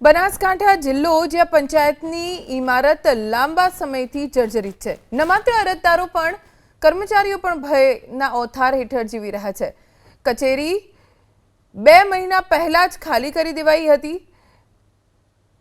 બનાસકાંઠા જિલ્લો જ્યાં પંચાયતની ઇમારત લાંબા સમયથી જર્જરિત છે, ન માત્ર અરજદારો પણ કર્મચારીઓ પણ ભયના ઓથાર હેઠળ જીવી રહ્યા છે। કચેરી 2 મહિના પહેલા જ ખાલી કરી દેવાઈ હતી।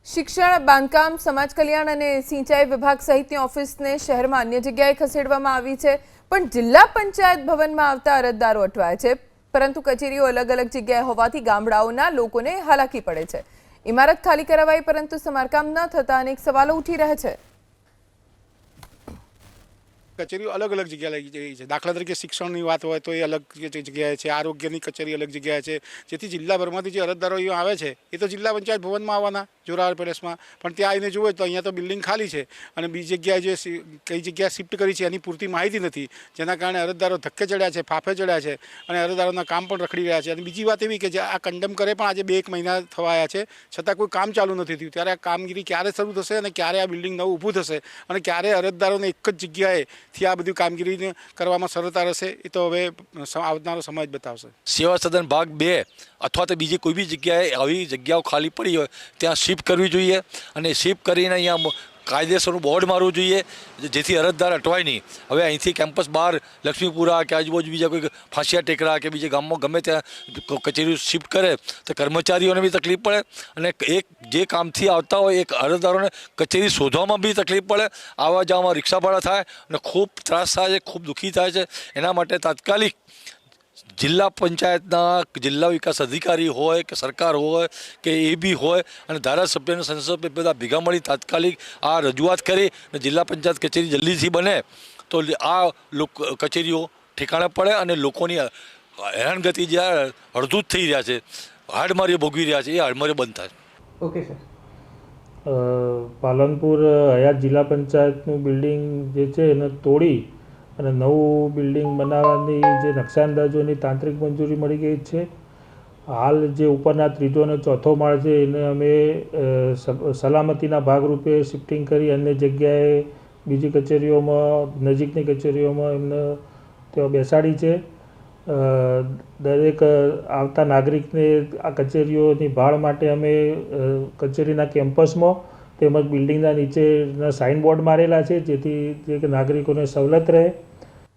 શિક્ષણ, બાંધકામ, સમાજ કલ્યાણ અને સિંચાઈ વિભાગ સહિતની ઓફિસને શહેરમાં અન્ય જગ્યાએ ખસેડવામાં આવી છે, પણ જિલ્લા પંચાયત ભવનમાં આવતા અરજદારો અટવાય છે, પરંતુ કચેરીઓ અલગ અલગ જગ્યાએ હોવાથી ગામડાઓના લોકોને હાલાકી પડે છે। इमारत खाली करवाई परंतु समारकाम न थता अनेक सवालों उठी रहे छे। कचेरी अलग अलग जगह लगी है। दाखला तरीके शिक्षण की बात हो तो ये अलग जगह है, आरोग्य की कचेरी अलग जगह है, जेथी जिल्लाभर में जो अरजदारों आवे छे ए तो जिला पंचायत भवन में आवाना जोरावर पेलेस में, पण त्यां आवीने जुए तो अहींया तो बिल्डिंग खाली है और बीजी जगह जो कई जगह शिफ्ट करी है एनी पूरती माहिती नहीं, जेना कारणे अरजदारों धक्के चढ़्या है, फाफे चढ़्या है और अरजदारों काम पण रखड़ी रह्या छे। बीजी बात एवी के आ कंडम करे पण आज 2-1 महीना थवा आया है छतां कोई काम चालू नहीं थयुं, त्यारे आ कामगीरी क्यारे शरू थशे अने क्यारे आ बिल्डिंग नવું ઊભું થશે અને ક્યારે અરજદારોને એક જ જગ્યાએ થી આ બધી કામગીરી કરવામાં સરળતા રહેશે એ તો હવે આવનારો સમય જ બતાવશે। સેવા સદન ભાગ 2 અથવા તો બીજી કોઈ બી જગ્યાએ આવી જગ્યાઓ ખાલી પડી હોય ત્યાં શિફ્ટ કરવી જોઈએ અને શિફ્ટ કરીને અહીંયા કાયદેસરનું બોર્ડ મારવું જોઈએ જેથી અરજદાર અટવાય નહીં। હવે અહીંથી કેમ્પસ બહાર લક્ષ્મીપુરા કે આજુબાજુ બીજા કોઈ ફાંસિયા ટેકરા કે બીજે ગામમાં ગમે ત્યાં કચેરી શિફ્ટ કરે તો કર્મચારીઓને બી તકલીફ પડે અને એક જે કામથી આવતા હોય એક અરજદારોને કચેરી શોધવામાં બી તકલીફ પડે, આવવા જવામાં રિક્ષા ભાડા થાય અને ખૂબ ત્રાસ થાય છે, ખૂબ દુઃખી થાય છે। એના માટે તાત્કાલિક जिला पंचायतना जिला विकास अधिकारी होय के सरकार होय के ए बी होय अने धारासभ्य संसद में बधा भेगा मळी तात्कालिक आ रजूआत करे जिला पंचायत कचेरी जल्दी थी बने तो आ कचेरीओ ठेकाणे पड़े अने लोकोनी हैरानगति जे अड़धूत थई रह्या छे, हाडमारी भोगवी रह्या छे, ए हाडमारी बंद थाय। Okay sir. पालनपुर हयात जिला पंचायतનું બિલ્ડિંગ જે છે એને તોડી અને નવું બિલ્ડિંગ બનાવવાની જે નકશા અંદાજોની તાંત્રિક મંજૂરી મળી ગઈ છે। હાલ જે ઉપરના 3જો અને 4થો માળ છે એને અમે સલામતીના ભાગરૂપે શિફ્ટિંગ કરી અન્ય જગ્યાએ બીજી કચેરીઓમાં નજીકની કચેરીઓમાં એમને ત્યાં બેસાડી છે। દરેક આવતા નાગરિકને આ કચેરીઓની ભાળ માટે અમે કચેરીના કેમ્પસમાં તેમજ બિલ્ડિંગના નીચેના સાઇનબોર્ડ મારેલા છે જેથી નાગરિકોને સવલત રહે।